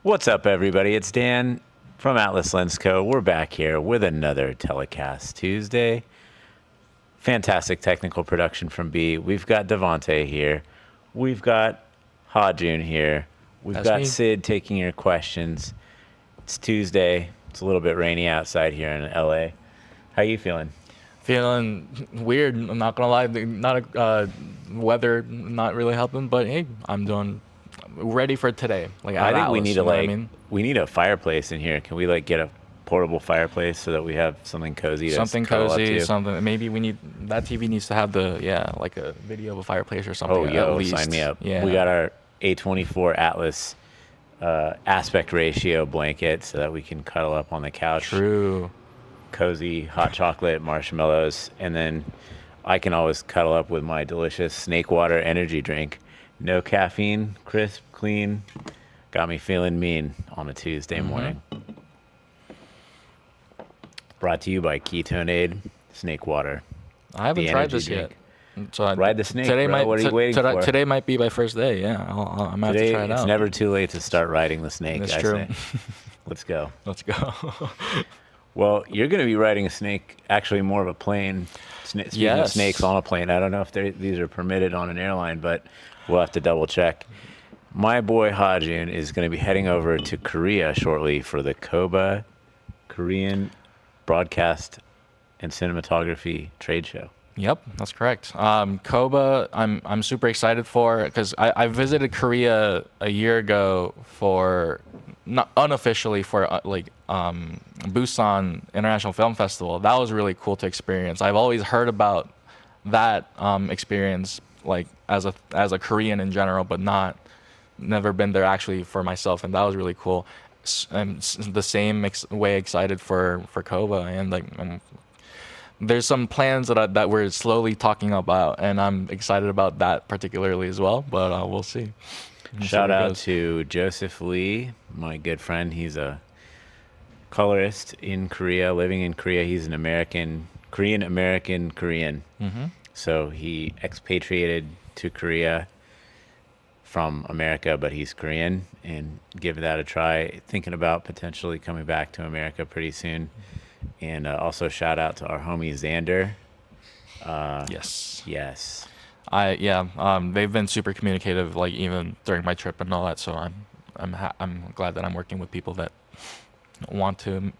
What's up, everybody? It's Dan from Atlas Lens Co. We're back here with another Telecast Tuesday. Fantastic technical production from B. We've got Devontae here. We've got Hajun here. We've That's got me. Sid taking your questions. It's Tuesday. It's a little bit rainy outside here in LA. How you feeling? Feeling weird. I'm not gonna lie. Weather not really helping, but hey, I'm doing ready for today. Like I at think we Atlas, need you to know what I mean? we need a fireplace in here. Can we get a portable fireplace so that we have something cozy to Something cuddle up cozy, to? something. Maybe we need that TV needs to have like a video of a fireplace or something. Oh, yo, at least. sign me up. Yeah. We got our A24 Atlas aspect ratio blanket so that we can cuddle up on the couch. True. Cozy, hot chocolate, marshmallows, and then I can always cuddle up with my delicious snake water energy drink. No caffeine, crisp, clean. Got me feeling mean on a Tuesday morning. Brought to you by Ketone Aid, Snake Water. I haven't the tried energy this drink. yet. So Ride the snake, today bro. What are you waiting for? Today might be my first day. Yeah, I might have to Today, try it it's out. never too late to start riding the snake. That's I true. say. Let's go. Let's go. Well, you're going to be riding a snake, actually more of a plane. Speaking of Yes. snakes on a plane, I don't know if these are permitted on an airline, but we'll have to double check. My boy Hajun is going to be heading over to Korea shortly for the KOBA Korean Broadcast and Cinematography Trade Show. Yep, that's correct. Koba, I'm super excited for because I visited Korea a year ago for not unofficially for Busan International Film Festival. That was really cool to experience. I've always heard about that experience as a Korean in general, but never been there actually for myself, and that was really cool. I'm the same way excited for Koba, and there's some plans that we're slowly talking about, and I'm excited about that particularly as well. But we'll see. Shout out to Joseph Lee, my good friend. He's a colorist in Korea, living in Korea. He's an Korean-American Korean. Mm-hmm. So he expatriated to Korea from America, but he's Korean, and give that a try. Thinking about potentially coming back to America pretty soon. And also shout out to our homie Xander. Yes. Yes. They've been super communicative, even during my trip and all that. So I'm glad that I'm working with people that want to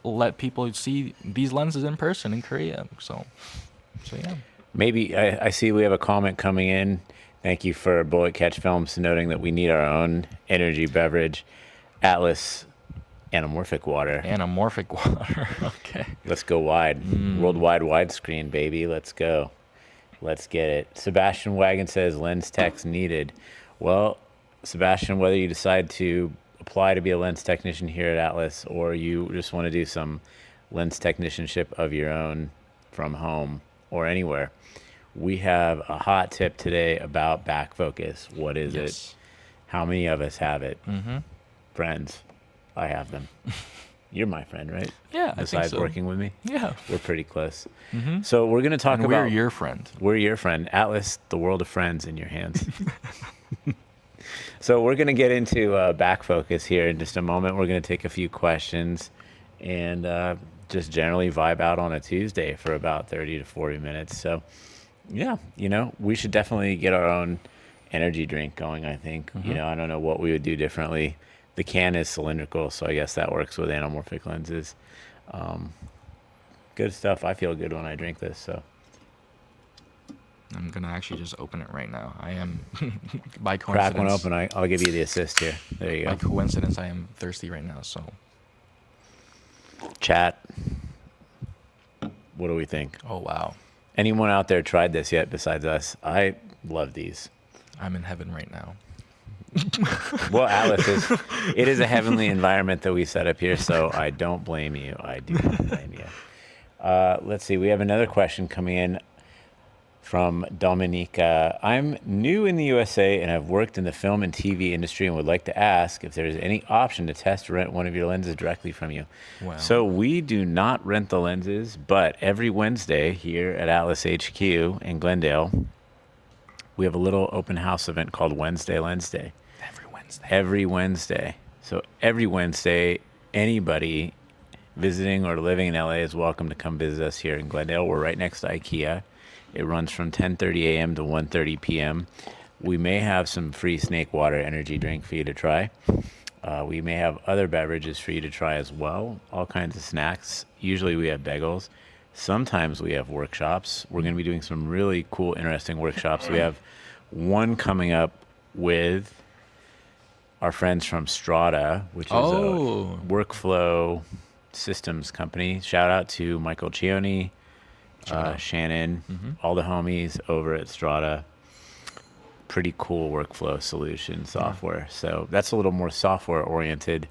let people see these lenses in person in Korea. So yeah. Maybe I see we have a comment coming in. Thank you for Bullet Catch Films noting that we need our own energy beverage, Atlas Anamorphic Water. Anamorphic water. Okay. Let's go wide. Worldwide widescreen, baby. Let's go. Let's get it. Sebastian Wagon says lens techs needed. Well, Sebastian, whether you decide to apply to be a lens technician here at Atlas or you just want to do some lens technicianship of your own from home or anywhere, we have a hot tip today about back focus. What is it? How many of us have it? Mm-hmm. Friends, I have them. You're my friend, right? Yeah, I think Besides so. working with me? Yeah. We're pretty close. Mm-hmm. So we're going to talk And about... we're your friend. We're your friend. Atlas, the world of friends in your hands. So we're going to get into back focus here in just a moment. We're going to take a few questions and just generally vibe out on a Tuesday for about 30 to 40 minutes. So, yeah, we should definitely get our own energy drink going, I think. Mm-hmm. I don't know what we would do differently. The can is cylindrical, so I guess that works with anamorphic lenses. Good stuff. I feel good when I drink this, so... I'm gonna actually just open it right now. I am by Crack coincidence. one open. I'll give you the assist here. There you By go. coincidence, I am thirsty right now. So. Chat. What do we think? Oh wow. Anyone out there tried this yet besides us? I love these. I'm in heaven right now. Well, Atlas, it is a heavenly environment that we set up here, so I don't blame you. I do not blame you. Let's see. We have another question coming in from Dominica. I'm new in the USA and have worked in the film and TV industry and would like to ask if there's any option to test or rent one of your lenses directly from you. Wow. So we do not rent the lenses, but every Wednesday here at Atlas HQ in Glendale, we have a little open house event called Wednesday Lens Day. Every Wednesday. Every Wednesday. So every Wednesday, anybody visiting or living in LA is welcome to come visit us here in Glendale. We're right next to IKEA. It runs from 10:30 a.m. to 1:30 p.m. We may have some free Snake Water energy drink for you to try. We may have other beverages for you to try as well, all kinds of snacks. Usually we have bagels. Sometimes we have workshops. We're going to be doing some really cool, interesting workshops. We have one coming up with our friends from Strata, which is a workflow systems company. Shout out to Michael Cioni, Shannon, all the homies over at Strata. Pretty cool workflow solution software. So that's a little more software oriented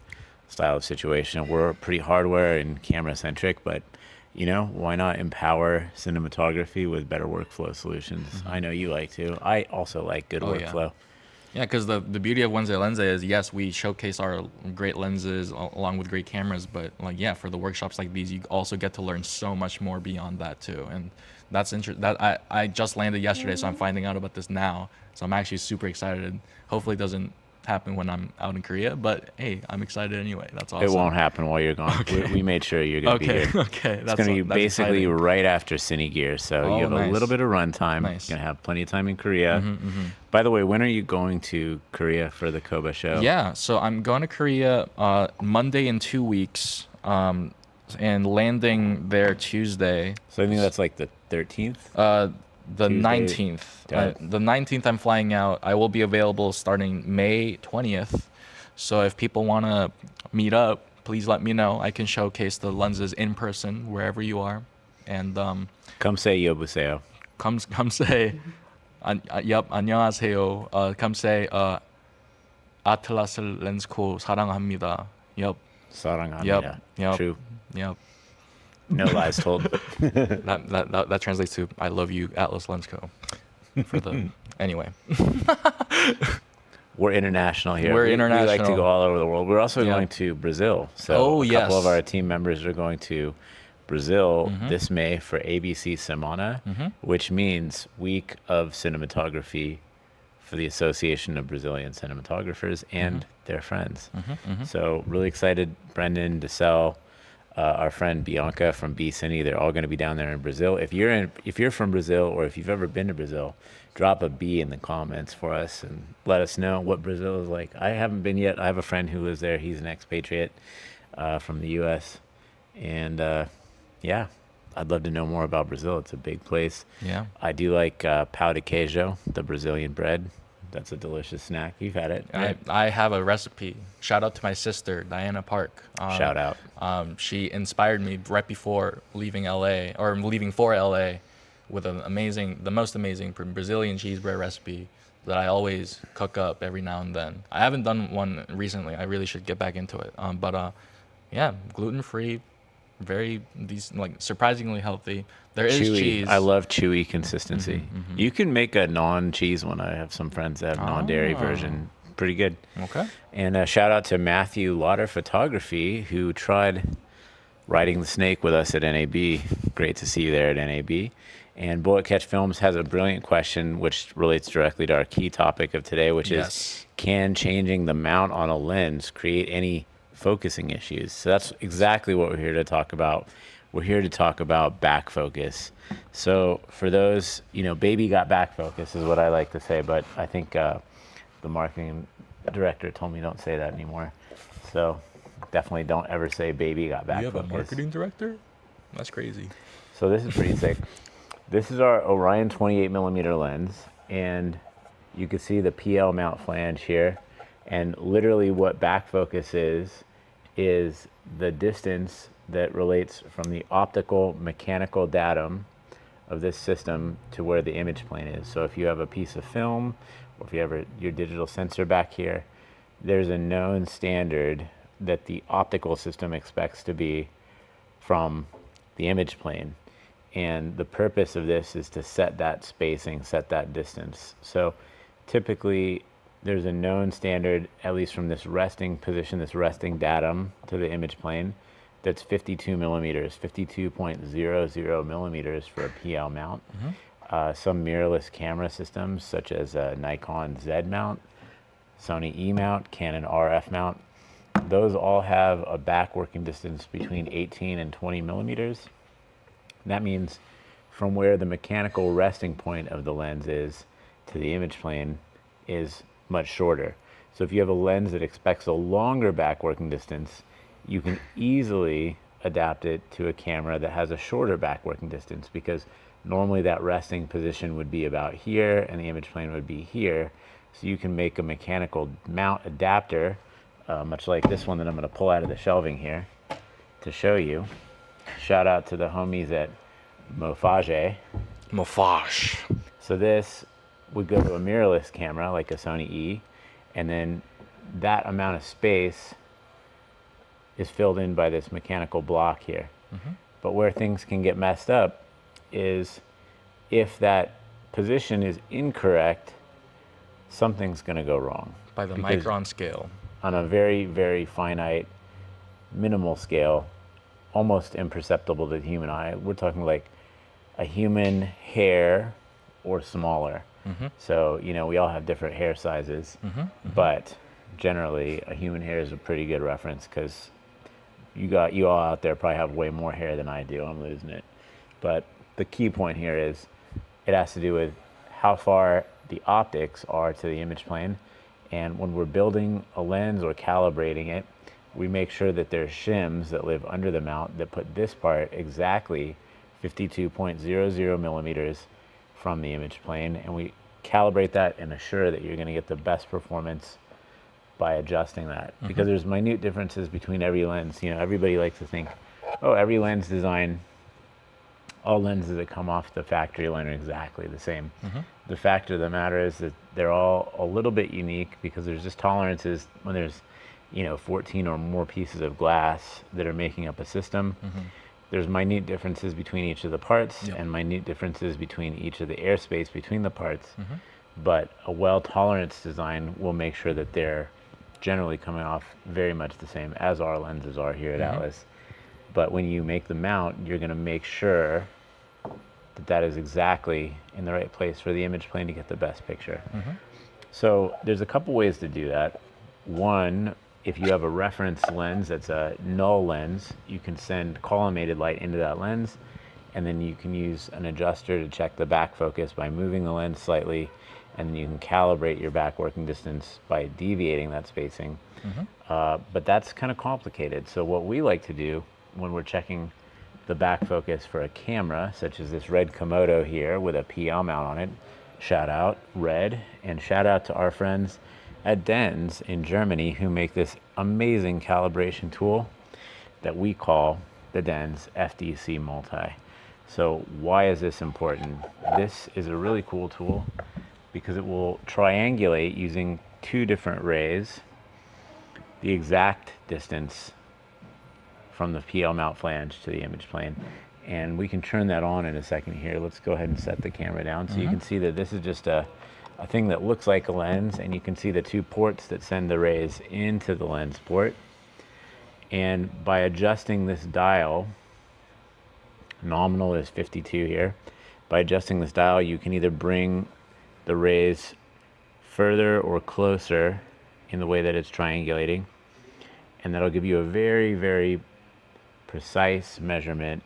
style of situation. We're pretty hardware and camera centric, but why not empower cinematography with better workflow solutions? I know you like to. I also like good workflow. Yeah, because the beauty of Wednesday Lens Day is, yes, we showcase our great lenses along with great cameras, but for the workshops like these, you also get to learn so much more beyond that too. And that's interesting. That I just landed yesterday, so I'm finding out about this now. So I'm actually super excited. Hopefully it doesn't happen when I'm out in Korea, but hey, I'm excited anyway. That's awesome. It won't happen while you're gone. Okay. We made sure you're going to be here. Okay. It's going to be basically exciting. right after Cine Gear, so you have a little bit of run time. Nice. You're going to have plenty of time in Korea. By the way, when are you going to Korea for the Koba show? Yeah, so I'm going to Korea Monday in 2 weeks, and landing there Tuesday. So I think that's like the 13th? The Tuesday. 19th. The 19th I'm flying out. I will be available starting May 20th. So if people want to meet up, please let me know. I can showcase the lenses in person wherever you are. And come say 여보세요. Come say yup, 안녕하세요. Come say 아틀라스 렌즈코 사랑합니다. Yup. 사랑합니다. Yep. True. Yep. No lies told. That translates to I love you, Atlas Lens Co. Anyway. We're international here. We're international. We like to go all over the world. We're also going to Brazil. So a couple of our team members are going to Brazil this May for ABC Semana, which means Week of Cinematography for the Association of Brazilian Cinematographers and their friends. So really excited. Brendan, DeSalle, our friend Bianca from B Cine, they're all going to be down there in Brazil. If you're from Brazil, or if you've ever been to Brazil, drop a B in the comments for us and let us know what Brazil is like. I haven't been yet. I have a friend who lives there. He's an expatriate from the U.S. And I'd love to know more about Brazil. It's a big place. Yeah. I do like pão de queijo, the Brazilian bread. That's a delicious snack. You've had it, right? I have a recipe. Shout out to my sister, Diana Park. Shout out. She inspired me right before leaving LA, or leaving for LA, with the most amazing Brazilian cheese bread recipe that I always cook up every now and then. I haven't done one recently. I really should get back into it. Gluten-free, very decent, surprisingly healthy. There is chewy. cheese. I love chewy consistency. You can make a non-cheese one. I have some friends that have non-dairy version. Pretty good. Okay. And shout out to Matthew Lauder Photography, who tried riding the snake with us at NAB. Great to see you there at NAB. And Bullet Catch Films has a brilliant question, which relates directly to our key topic of today, which is, can changing the mount on a lens create any focusing issues? So that's exactly what we're here to talk about. We're here to talk about back focus. So for those, baby got back focus is what I like to say, but I think the marketing director told me don't say that anymore. So definitely don't ever say baby got back focus. You have a marketing director? That's crazy. So this is pretty sick. This is our Orion 28mm lens, and you can see the PL mount flange here. And literally what back focus is the distance that relates from the optical mechanical datum of this system to where the image plane is. So if you have a piece of film, or if you have your digital sensor back here, there's a known standard that the optical system expects to be from the image plane. And the purpose of this is to set that spacing, set that distance. So typically there's a known standard, at least from this resting position, this resting datum to the image plane, that's 52 millimeters, 52.00 millimeters for a PL mount. Some mirrorless camera systems, such as a Nikon Z mount, Sony E mount, Canon RF mount, those all have a back working distance between 18 and 20 millimeters. And that means from where the mechanical resting point of the lens is to the image plane is much shorter. So if you have a lens that expects a longer back working distance, you can easily adapt it to a camera that has a shorter back working distance, because normally that resting position would be about here and the image plane would be here. So you can make a mechanical mount adapter, much like this one that I'm going to pull out of the shelving here to show you. Shout out to the homies at Mofage. Mofage. So this would go to a mirrorless camera like a Sony E, and then that amount of space is filled in by this mechanical block here. But where things can get messed up is if that position is incorrect, something's going to go wrong. By the Because micron scale. on a very, very finite, minimal scale, almost imperceptible to the human eye, we're talking like a human hair or smaller. So, you know, we all have different hair sizes, but generally a human hair is a pretty good reference, because you all out there probably have way more hair than I do. I'm losing it. But the key point here is it has to do with how far the optics are to the image plane. And when we're building a lens or calibrating it, we make sure that there's shims that live under the mount that put this part exactly 52.00 millimeters from the image plane, and we calibrate that and assure that you're going to get the best performance by adjusting that. Because there's minute differences between every lens. You know, everybody likes to think, oh, every lens design, all lenses that come off the factory line are exactly the same. The fact of the matter is that they're all a little bit unique, because there's just tolerances when there's, you know, 14 or more pieces of glass that are making up a system. There's minute differences between each of the parts, and minute differences between each of the airspace between the parts. But a well tolerance design will make sure that they're generally coming off very much the same as our lenses are here at Atlas. But when you make the mount, you're going to make sure that that is exactly in the right place for the image plane to get the best picture. So there's a couple ways to do that. One, if you have a reference lens that's a null lens, you can send collimated light into that lens, and then you can use an adjuster to check the back focus by moving the lens slightly, and then you can calibrate your back working distance by deviating that spacing. But that's kind of complicated. So what we like to do when we're checking the back focus for a camera, such as this red Komodo here with a PL mount on it, shout out Red, and shout out to our friends at Dens in Germany, who make this amazing calibration tool that we call the Dens FDC Multi. So why is this important? This is a really cool tool because it will triangulate using two different rays the exact distance from the PL mount flange to the image plane. And we can turn that on in a second here. Let's go ahead and set the camera down so you can see that this is just a thing that looks like a lens, and you can see the two ports that send the rays into the lens port. And by adjusting this dial, nominal is 52 here, by adjusting this dial you can either bring the rays further or closer in the way that it's triangulating, and that'll give you a very, very precise measurement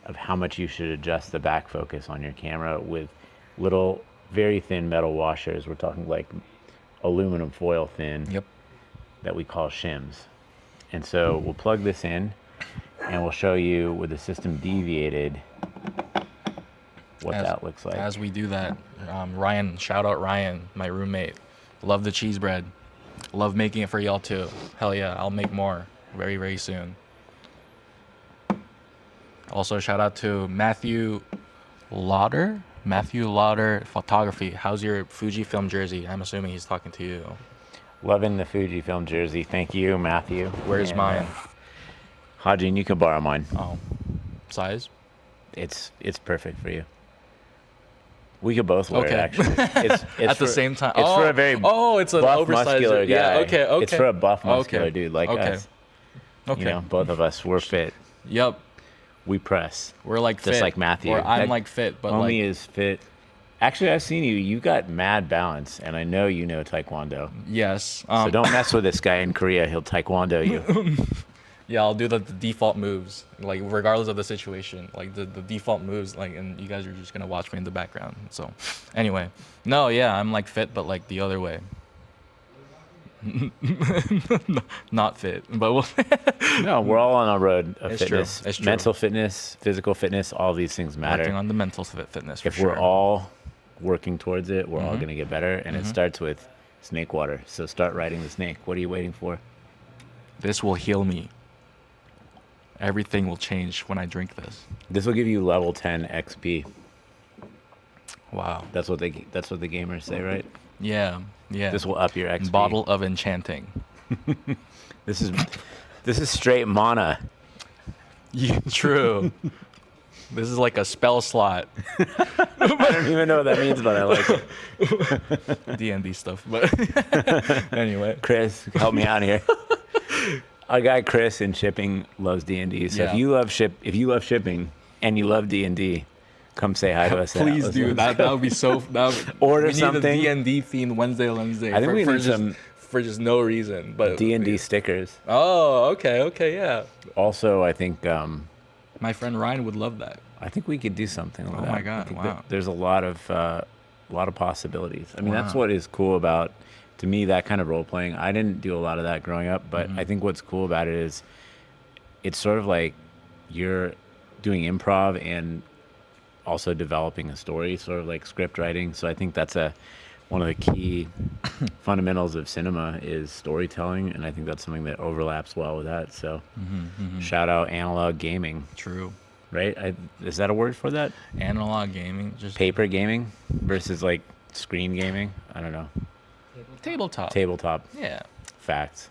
of how much you should adjust the back focus on your camera with little very thin metal washers. We're talking like aluminum foil thin that we call shims. And so we'll plug this in and we'll show you with the system deviated what that looks like. As we do that, Ryan, shout out Ryan, my roommate. Love the cheese bread. Love making it for y'all too. Hell yeah, I'll make more very, very soon. Also, shout out to Matthew Lauder Photography. How's your Fujifilm jersey? I'm assuming he's talking to you. Loving the Fujifilm jersey. Thank you, Matthew. Where's mine? Hajin, you can borrow mine. Oh, size? It's perfect for you. We could both wear it, actually. It's at the same time. It's for a very it's an buff, oversized muscular guy. Yeah, okay. It's for a buff, muscular dude like us. Okay. You know, both of us, we're fit. Yep. We press. We're like just fit. like Matthew. Or I'm like fit, but Homie like is fit Actually, I've seen you. You got mad balance, and I know you know Taekwondo. Yes. So don't mess with this guy in Korea. He'll Taekwondo you. Yeah, I'll do the default moves, like regardless of the situation, like the default moves, like, and you guys are just gonna watch me in the background. So, anyway, no, yeah, I'm like fit, but like the other way. Not fit, but we'll No, we're all on a road of It's true. fitness. It's true. Mental fitness, physical fitness, all these things matter. working on the mental fitness for If sure. we're all working towards it, we're all going to get better. And it starts with snake water. So start riding the snake. What are you waiting for? This will heal me. Everything will change when I drink this. This will give you level 10 XP. Wow. That's what the gamers say, right? Yeah. Yeah. This will up your XP. Bottle of enchanting. This is straight mana. Yeah, true. This is like a spell slot. I don't even know what that means, but I like it. D&D stuff. But anyway. Chris, help me out here. Our guy Chris in shipping loves D&D. So Yeah. if you love shipping and you love D&D, come say hi to us. Please do that. That would be so. Order we need something. a D&D themed Wednesday. I think we need some for just no reason. But D&D stickers. Oh, okay, yeah. Also, I think My friend Ryan would love that. we could do something like that. my I God, think wow. that there's a lot of possibilities. I mean, that's Wow. what is cool about, to me, that kind of role playing. I didn't do a lot of that growing up, but I think what's cool about it is it's sort of like you're doing improv and also developing a story, sort of like script writing. So I think that's one of the key fundamentals of cinema is storytelling, and I think that's something that overlaps well with that. So shout out analog gaming, True. right? Is that a word for that? Analog gaming, just Paper gaming versus like screen gaming? I don't know. tabletop. Tabletop. Yeah. Facts.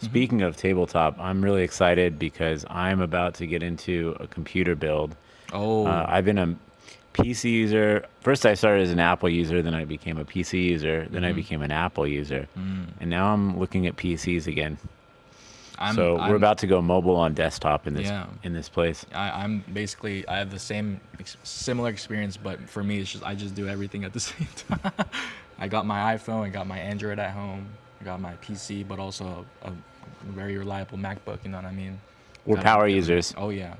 Speaking of tabletop, I'm really excited because I'm about to get into a computer build. Oh. I've been a PC user. First, I started as an Apple user, then I became a PC user, then I became an Apple user, and now I'm looking at PCs again. We're about to go mobile on desktop in this place. I'm basically I have the similar experience, but for me it's just I just do everything at the same time. I got my iPhone, I got my Android at home, I got my PC, but also a very reliable MacBook. You know what I mean? We're power users. Oh yeah,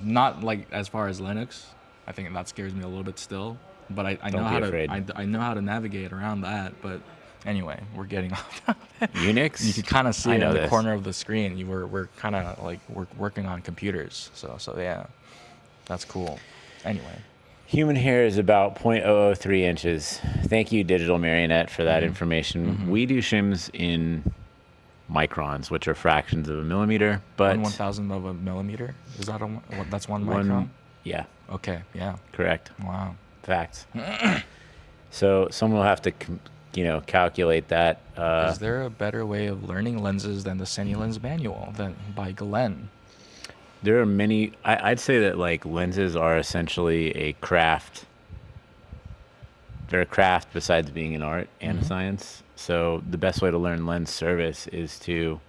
not like as far as Linux. I think that scares me a little bit still, but I know Don't be how afraid. I know how to navigate around that. But anyway, we're getting off. Unix? You can kind of see I it know in the this. corner of the screen. We're kind of like we're working on computers. So yeah, that's cool. Anyway, Human hair is about 0.003 inches. Thank you, Digital Marionette, for that information. We do shims in microns, which are fractions of a millimeter, but 1/1000th of a millimeter. Is that that's one micron? Yeah, Okay, yeah. correct. Wow. Facts. So someone will have to, calculate that. Is there a better way of learning lenses than the CineLens manual by Glenn? There are many. I'd say that like lenses are essentially a craft. They're a craft besides being an art and a science. So the best way to learn lens service is to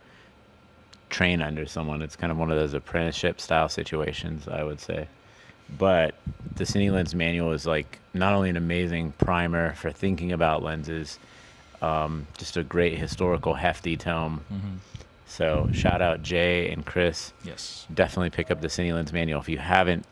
train under someone. It's kind of one of those apprenticeship style situations, I would say. But the CineLens manual is like not only an amazing primer for thinking about lenses, just a great historical hefty tome. So shout out Jay and Chris. Yes. Definitely pick up the CineLens manual if you haven't.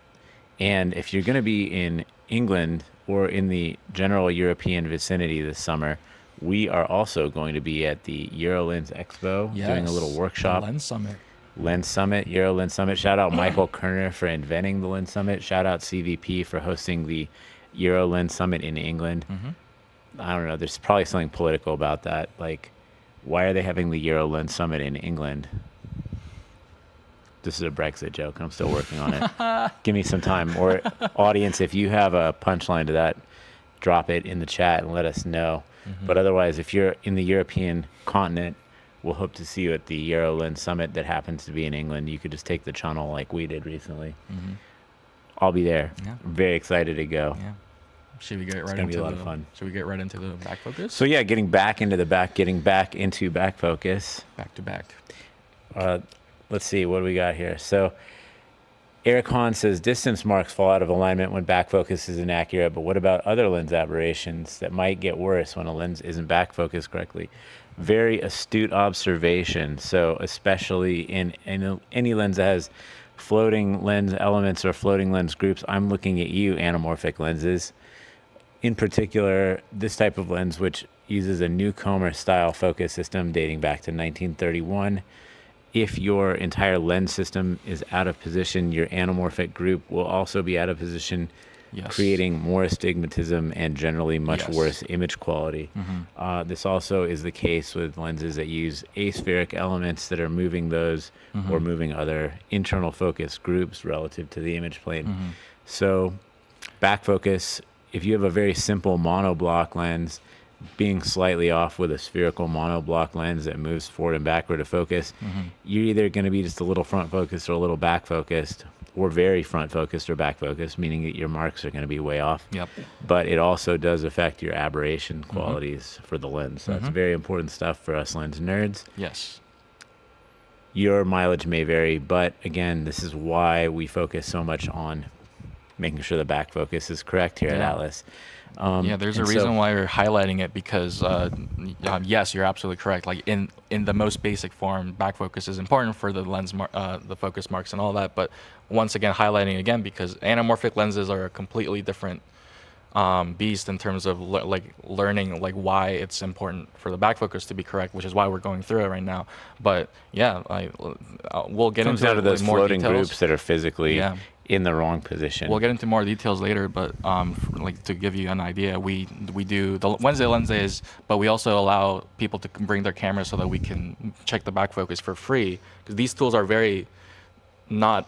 And if you're going to be in England or in the general European vicinity this summer, we are also going to be at the EuroLens Expo doing a little workshop. Lens Summit. Lens Summit, Euro Lens Summit. Shout out Michael Kerner for inventing the Lens Summit. Shout out CVP for hosting the Euro Lens Summit in England. I don't know. There's probably something political about that. Like, why are they having the Euro Lens Summit in England? This is a Brexit joke. I'm still working on it. Give me some time. Or audience, if you have a punchline to that, drop it in the chat and let us know. But otherwise, if you're in the European continent, we'll hope to see you at the EuroLens Summit that happens to be in England. You could just take the channel like we did recently. I'll be there. Yeah. I'm very excited to go. Yeah. Should we get right gonna be into a lot of fun. Should we get right into the back focus? So yeah, getting back into back focus. Back to back. Let's see what do we got here. So Eric Hahn says distance marks fall out of alignment when back focus is inaccurate, but what about other lens aberrations that might get worse when a lens isn't back focused correctly? Very astute observation. So especially in any lens that has floating lens elements or floating lens groups, I'm looking at you, anamorphic lenses. In particular, this type of lens, which uses a Newcomer style focus system dating back to 1931. If your entire lens system is out of position, your anamorphic group will also be out of position, Yes. creating more astigmatism and generally much Yes. worse image quality. This also is the case with lenses that use aspheric elements that are moving those or moving other internal focus groups relative to the image plane. So back focus, if you have a very simple monoblock lens, being slightly off with a spherical monoblock lens that moves forward and backward to focus, you're either going to be just a little front focused or a little back focused, or very front focused or back focused, meaning that your marks are going to be way off. Yep. But it also does affect your aberration qualities for the lens. So that's very important stuff for us lens nerds. Yes. Your mileage may vary, but again, this is why we focus so much on making sure the back focus is correct here at Yeah. Atlas. Yeah, there's a and so- reason why we're highlighting it because, yes, you're absolutely correct. Like in the most basic form, back focus is important for the lens, the focus marks and all that. But once again, highlighting again because anamorphic lenses are a completely different beast in terms of learning like why it's important for the back focus to be correct, which is why we're going through it right now. But yeah, we'll get comes into down to those more floating details. groups that are physically Yeah. in the wrong position. We'll get into more details later, but like to give you an idea, we do the Wednesday lens days, but we also allow people to bring their cameras so that we can check the back focus for free because these tools are very not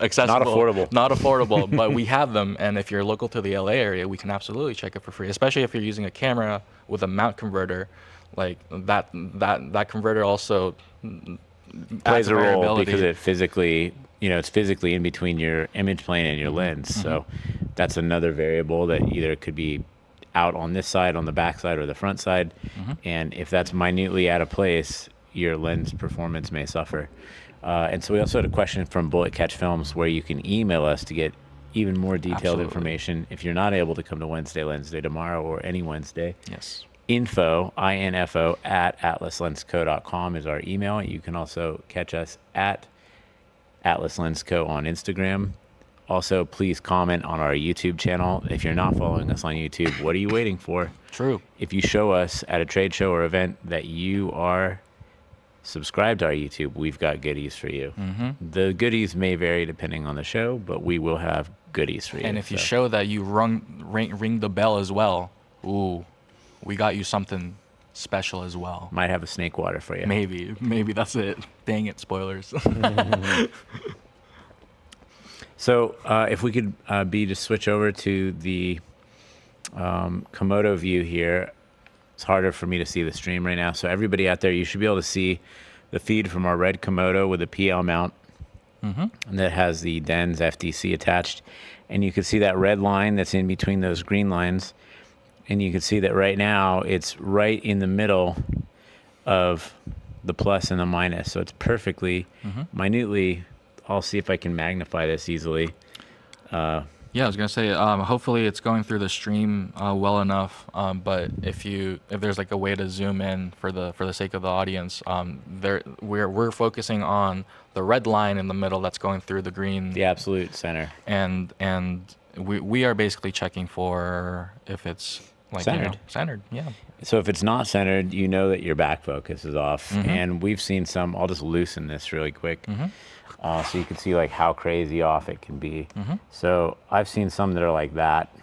accessible, not affordable, but we have them, and if you're local to the LA area, we can absolutely check it for free, especially if you're using a camera with a mount converter. Like that converter also plays adds a role variability. because it physically, it's physically in between your image plane and your lens. So that's another variable that either could be out on this side, on the back side, or the front side. And if that's minutely out of place, your lens performance may suffer. And so we also had a question from Bullet Catch Films where you can email us to get even more detailed Absolutely. information if you're not able to come to Wednesday Lens Day tomorrow or any Wednesday. Yes. Info at atlaslensco.com is our email. You can also catch us at Atlas Lens Co on Instagram. Also, please comment on our YouTube channel. If you're not following us on YouTube, what are you waiting for? True. If you show us at a trade show or event that you are subscribed to our YouTube, we've got goodies for you. The goodies may vary depending on the show, but we will have goodies for you. And if you So show that you ring the bell as well, ooh, we got you something special as well. might have a snake water for you. Maybe that's it. Dang it, spoilers. So if we could just switch over to the Komodo view here. It's harder for me to see the stream right now. So everybody out there, you should be able to see the feed from our red Komodo with a PL mount that has the DENS FDC attached. And you can see that red line that's in between those green lines. And you can see that right now it's right in the middle of the plus and the minus. So it's perfectly, minutely, I'll see if I can magnify this easily. Yeah, I was gonna say, hopefully it's going through the stream well enough. But if there's like a way to zoom in for the sake of the audience, we're focusing on the red line in the middle that's going through the green. The absolute center. And we are basically checking for if it's like Centered. Centered. Yeah. So if it's not centered, you know that your back focus is off. And we've seen some, I'll just loosen this really quick. So you can see like how crazy off it can be. So I've seen some that are like that,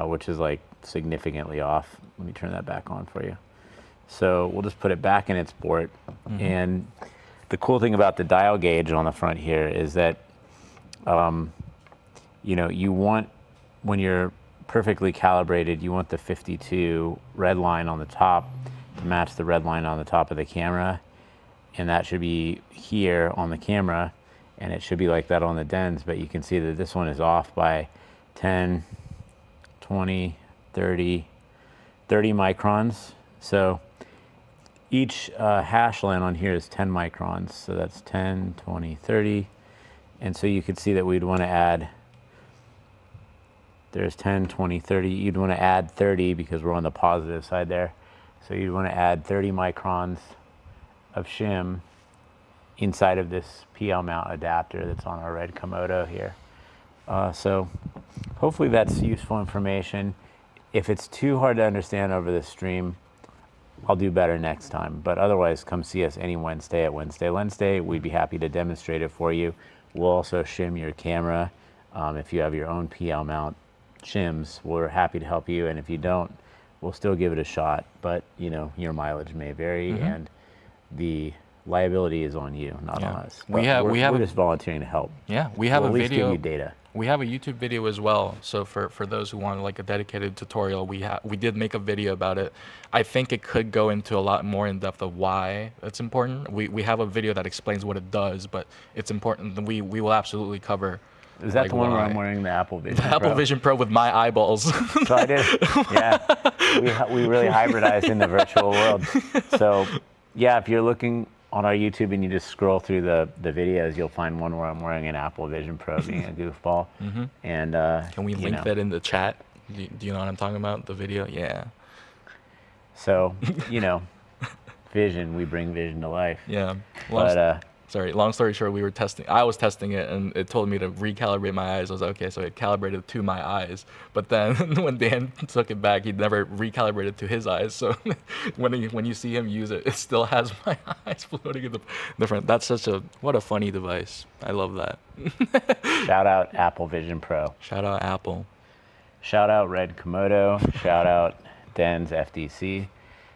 which is like significantly off. Let me turn that back on for you. So we'll just put it back in its port. And the cool thing about the dial gauge on the front here is that, you want, when you're perfectly calibrated, you want the 52 red line on the top to match the red line on the top of the camera. And that should be here on the camera, and it should be like that on the DENS, but you can see that this one is off by 10, 20, 30 microns. So each hash line on here is 10 microns. So that's 10, 20, 30. And so you could see that we'd want to add, there's 10, 20, 30. You'd want to add 30 because we're on the positive side there. So you'd want to add 30 microns of shim inside of this PL mount adapter that's on our red Komodo here. So hopefully that's useful information. If it's too hard to understand over the stream, I'll do better next time. But otherwise, come see us any Wednesday at Wednesday. We'd be happy to demonstrate it for you. We'll also shim your camera. If you have your own PL mount shims, we're happy to help you. And if you don't, we'll still give it a shot. But, you know, your mileage may vary and the liability is on you, not on us. But we're just volunteering to help. Yeah, we have we'll a at least video. give you data. We have a YouTube video as well. So for those who want like a dedicated tutorial, we did make a video about it. I think it could go into a lot more in depth of why it's important. We have a video that explains what it does, but it's important. We will absolutely cover. Is that like, the one where why. I'm wearing the Apple Vision Pro? Apple Vision Pro with my eyeballs. So I did. Yeah, we really hybridized in the virtual world. So yeah, if you're looking on our YouTube and you just scroll through the videos, you'll find one where I'm wearing an Apple Vision Pro being a goofball. And Can we link that in the chat? Do you know what I'm talking about? The video? Yeah. So, you know, vision, we bring vision to life. Yeah. But Sorry, long story short, I was testing it and it told me to recalibrate my eyes. I was like, okay, so it calibrated to my eyes. But then when Dan took it back, he never recalibrated to his eyes. So when you see him use it, it still has my eyes floating in the different. What a funny device. I love that. shout out Apple Vision Pro. Shout out Apple. Shout out Red Komodo. Shout out Den's FDC.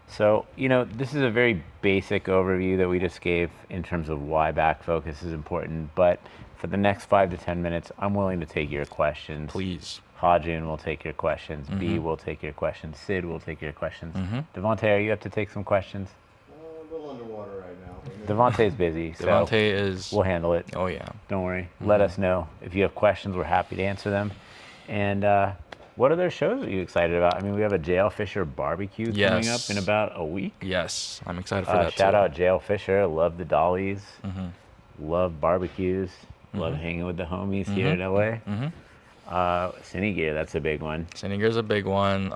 So, you know, this is a very basic overview that we just gave in terms of why back focus is important. But for the next 5 to 10 minutes, I'm willing to take your questions. Please. Hadjian will take your questions. B will take your questions. Sid will take your questions. Devontae, are you up to take some questions? A little underwater right now. Devontae's busy, so Devontae is. we'll handle it. Oh, yeah. Don't worry. Let us know. If you have questions, we're happy to answer them. And what other shows are you excited about? I mean, we have a Jail Fisher barbecue coming up in about a week. Yes, I'm excited for that too. Shout out Jail Fisher. Love the dollies. Love barbecues. Love hanging with the homies here in LA. Cine Gear, that's a big one. Cine Gear's a big one.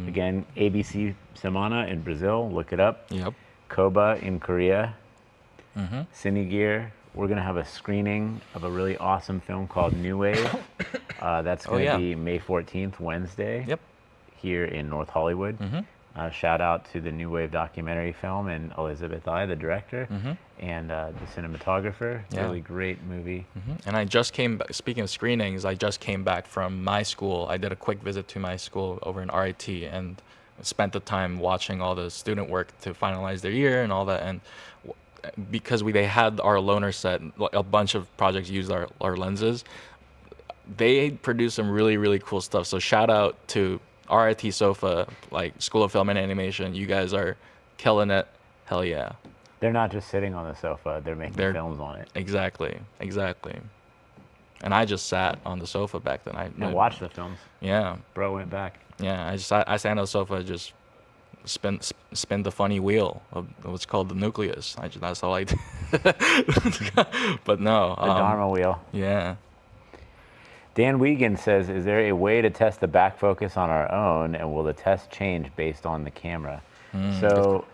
Again, ABC Semana in Brazil. Look it up. Yep. Koba in Korea. Cine Gear. We're going to have a screening of a really awesome film called New Wave. That's going to be May 14th, Wednesday. Yep. Here in North Hollywood. Shout out to the New Wave documentary film and Elizabeth I, the director, and the cinematographer. It's a really great movie. And I just came back, speaking of screenings, I just came back from my school. I did a quick visit to my school over in RIT and spent the time watching all the student work to finalize their year and all that. And because they had our loaner set, a bunch of projects used our lenses, they produced some really, really cool stuff. So shout out to RIT Sofa, like School of Film and Animation. You guys are killing it. Hell yeah. They're not just sitting on the sofa, they're making films on it. Exactly. And I just sat on the sofa back then. And watched the films. Yeah. Bro went back. Yeah, I sat on the sofa, just spin the funny wheel of what's called the nucleus. That's all I did. But no. The Dharma wheel. Yeah. Dan Wiegand says, is there a way to test the back focus on our own, and will the test change based on the camera? So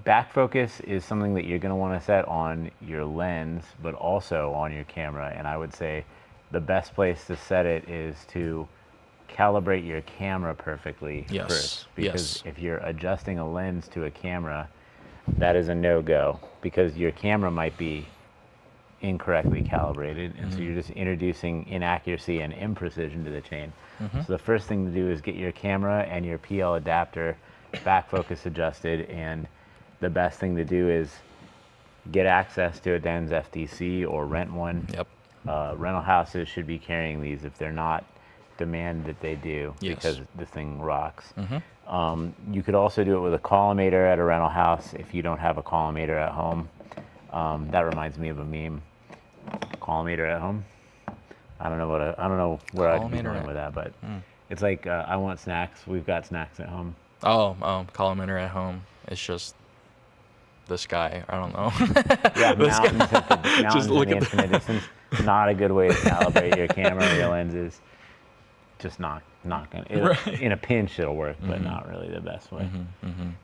back focus is something that you're going to want to set on your lens, but also on your camera. And I would say the best place to set it is to calibrate your camera perfectly first. Because if you're adjusting a lens to a camera, that is a no-go, because your camera might be incorrectly calibrated, and so you're just introducing inaccuracy and imprecision to the chain. So the first thing to do is get your camera and your PL adapter back focus adjusted, and the best thing to do is get access to a Den's FDC or rent one. Yep. Rental houses should be carrying these. If they're not, demand that they do, because this thing rocks. You could also do it with a collimator at a rental house if you don't have a collimator at home. That reminds me of a meme. Collimator at home. I don't know where I'd be going with that, but it's like I want snacks. We've got snacks at home. Oh, collimator at home. It's just the sky. I don't know. Yeah, mountains Just in look the at infinite distance. Not a good way to calibrate your camera or your lenses. Just not gonna. Right. In a pinch, it'll work, but not really the best way.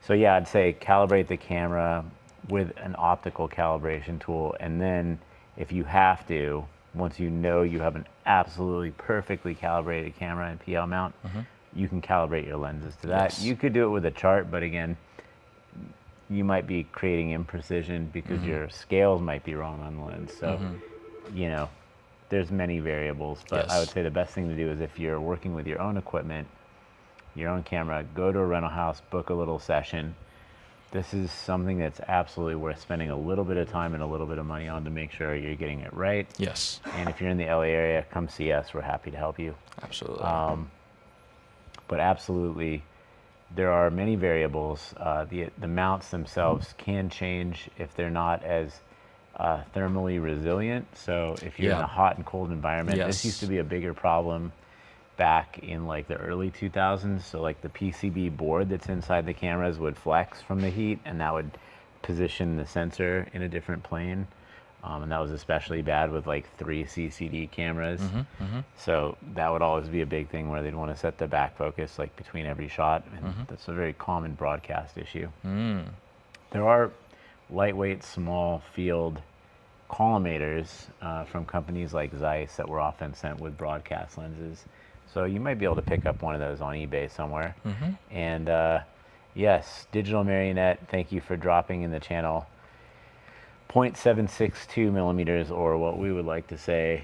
So yeah, I'd say calibrate the camera with an optical calibration tool, and then if you have to, once you know you have an absolutely perfectly calibrated camera and PL mount, you can calibrate your lenses to that. Yes. You could do it with a chart, but again, you might be creating imprecision because your scales might be wrong on the lens. So, you know, there's many variables, but I would Yes. say the best thing to do is if you're working with your own equipment, your own camera, go to a rental house, book a little session. This is something that's absolutely worth spending a little bit of time and a little bit of money on to make sure you're getting it right. Yes. And if you're in the LA area, come see us. We're happy to help you. Absolutely. But absolutely, there are many variables. The mounts themselves can change if they're not as thermally resilient. So if you're in Yeah. a hot and cold environment, this Yes. used to be a bigger problem back in like the early 2000s. So like the PCB board that's inside the cameras would flex from the heat, and that would position the sensor in a different plane. And that was especially bad with like 3 CCD cameras. So that would always be a big thing where they'd want to set the back focus like between every shot. And that's a very common broadcast issue. There are lightweight, small field collimators from companies like Zeiss that were often sent with broadcast lenses. So you might be able to pick up one of those on eBay somewhere. And yes, Digital Marionette, thank you for dropping in the channel. 0.762 millimeters, or what we would like to say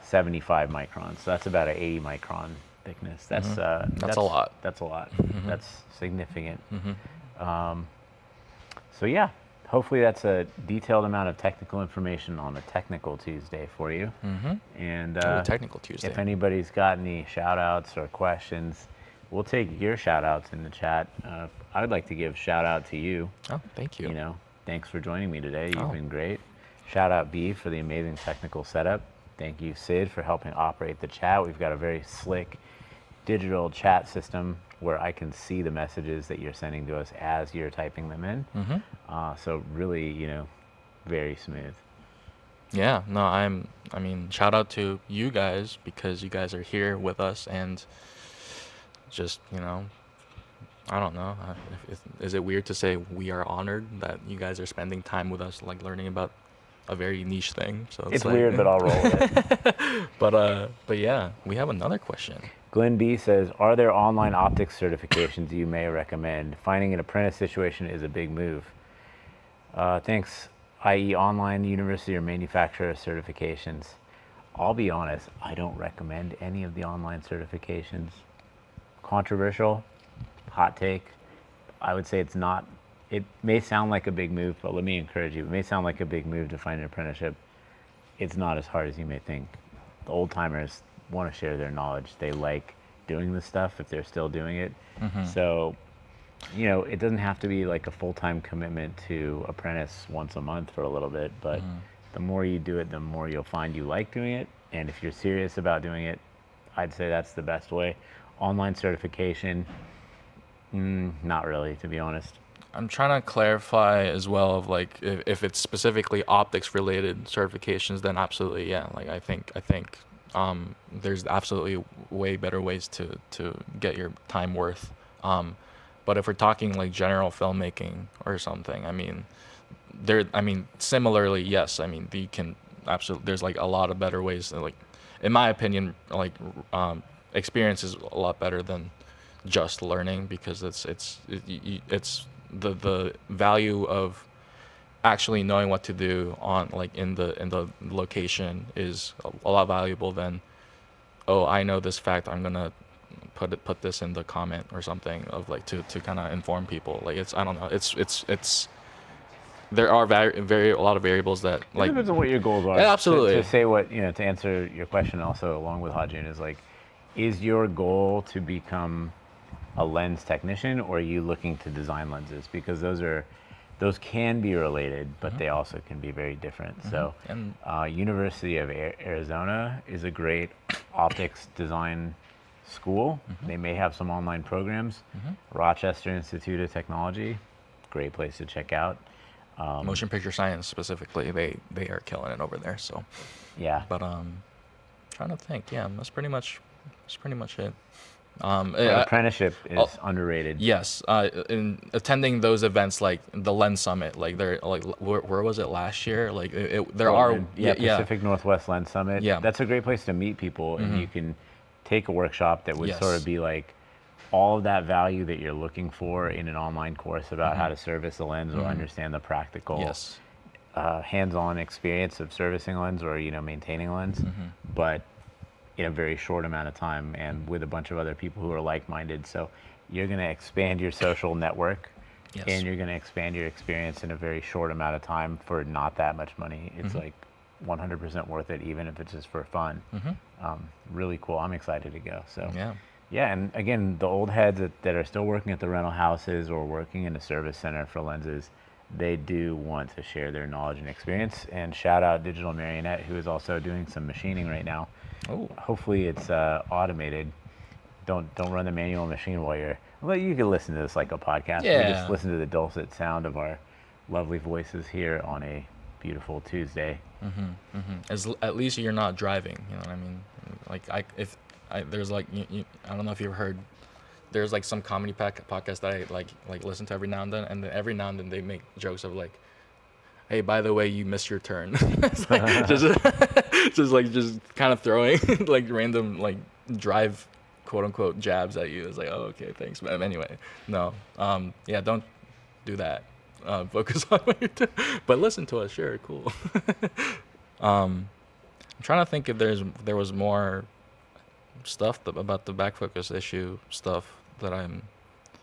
75 microns. So that's about an 80 micron thickness. That's a lot. That's a lot. That's significant. So yeah, hopefully that's a detailed amount of technical information on a technical Tuesday for you. And Ooh, technical Tuesday. if anybody's got any shout outs or questions, we'll take your shout outs in the chat. I would like to give shout out to you. Oh, thank you. You know, thanks for joining me today. You've Oh. been great. Shout out B for the amazing technical setup. Thank you, Sid, for helping operate the chat. We've got a very slick digital chat system where I can see the messages that you're sending to us as you're typing them in. So really, you know, very smooth. Yeah, no, I mean, shout out to you guys because you guys are here with us and just, you know, I don't know. Is it weird to say we are honored that you guys are spending time with us, like learning about a very niche thing? So It's like, weird, but I'll roll with it. but yeah, we have another question. Glenn B says, are there online optics certifications you may recommend? Finding an apprentice situation is a big move. Thanks, i.e. online, university, or manufacturer certifications. I'll be honest, I don't recommend any of the online certifications. Controversial, hot take. I would say it's not, it may sound like a big move, but let me encourage you. It may sound like a big move to find an apprenticeship. It's not as hard as you may think. The old timers want to share their knowledge. They like doing this stuff if they're still doing it. So, you know, it doesn't have to be like a full-time commitment to apprentice once a month for a little bit, but the more you do it, the more you'll find you like doing it. And if you're serious about doing it, I'd say that's the best way. Online certification, not really, to be honest. I'm trying to clarify as well of like if it's specifically optics related certifications, then absolutely, yeah. Like I think there's absolutely way better ways to get your time worth. But if we're talking like general filmmaking or something, I mean, similarly, yes. I mean, you can absolutely. There's like a lot of better ways. Like, in my opinion, like experience is a lot better than just learning because it's the value of actually knowing what to do on like in the location is a lot valuable than, oh, I know this fact, I'm gonna put this in the comment or something of like to kind of inform people. Like I don't know, it's there are a lot of variables that It like depends on what your goals are. Yeah, absolutely. To say what, you know, to answer your question also along with Hajun is like, is your goal to become a lens technician, or are you looking to design lenses? Because those can be related, but they also can be very different. So And University of Arizona is a great optics design school. They may have some online programs. Rochester Institute of Technology, great place to check out. Motion picture science specifically, they are killing it over there. So, Yeah. but trying to think. Yeah, that's pretty much it. Apprenticeship is underrated. Yes, in attending those events like the Lens Summit, like they're like where was it last year? Like there are Pacific Northwest Lens Summit. Yeah. That's a great place to meet people, and you can take a workshop that would sort Yes. of be like all of that value that you're looking for in an online course about how to service a lens or understand the practical Yes. hands-on experience of servicing a lens or maintaining a lens, but in a very short amount of time and with a bunch of other people who are like-minded. So you're going to expand your social network. Yes. And you're going to expand your experience in a very short amount of time for not that much money. It's like 100% worth it, even if it's just for fun. Really cool. I'm excited to go. So yeah, and again, the old heads that are still working at the rental houses or working in a service center for lenses, they do want to share their knowledge and experience. And shout out Digital Marionette, who is also doing some machining right now. Oh. Hopefully it's automated. Don't run the manual machine while you're. Well, you can listen to this like a podcast. Yeah. You just listen to the dulcet sound of our lovely voices here on a beautiful Tuesday. At least you're not driving. You know what I mean? Like there's like I don't know if you've heard. There's like some comedy podcast that I like listen to every now and then, and then every now and then they make jokes of like, hey, by the way, you missed your turn. It's like, just kind of throwing like random like drive quote unquote jabs at you. It's like, oh, okay, thanks. But anyway, no, yeah, don't do that. Focus on what you're doing, but listen to us. Sure, cool. I'm trying to think if there was more stuff about the back focus issue stuff that I'm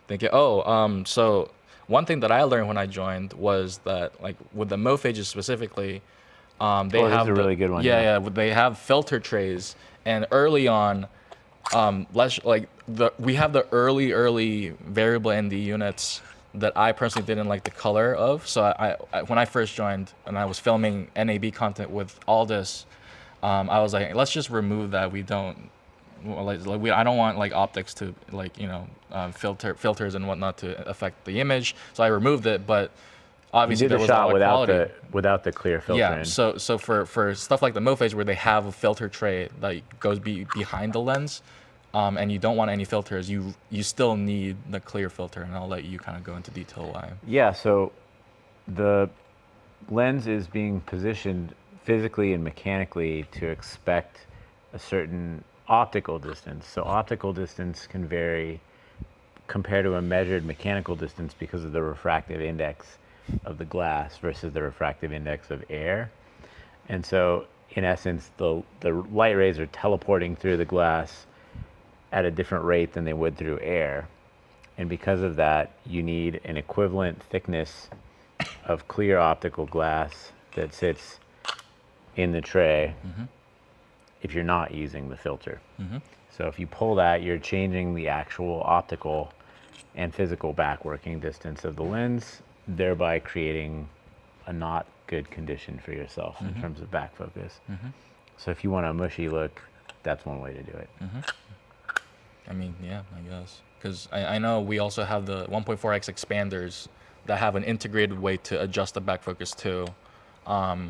thinking. So one thing that I learned when I joined was that like with the Mophages specifically, they have a really good one. Yeah, they have filter trays, and early on, we have the early variable ND units that I personally didn't like the color of. So I when I first joined and I was filming NAB content with Aldous, I was like, let's just remove that. We don't. I don't want like optics to filters and whatnot to affect the image, so I removed it. But obviously You did there the was a shot lot of quality. without the clear filter. Yeah. in. So for stuff like the Mophage where they have a filter tray that goes behind the lens, and you don't want any filters, you still need the clear filter, and I'll let you kind of go into detail why. Yeah, so the lens is being positioned physically and mechanically to expect a certain optical distance. So optical distance can vary compared to a measured mechanical distance because of the refractive index of the glass versus the refractive index of air. And so in essence, the light rays are teleporting through the glass at a different rate than they would through air. And because of that, you need an equivalent thickness of clear optical glass that sits in the tray if you're not using the filter. So if you pull that, you're changing the actual optical and physical back working distance of the lens, thereby creating a not good condition for yourself in terms of back focus. So if you want a mushy look, that's one way to do it. I mean, yeah, I guess. Because I know we also have the 1.4x expanders that have an integrated way to adjust the back focus too. I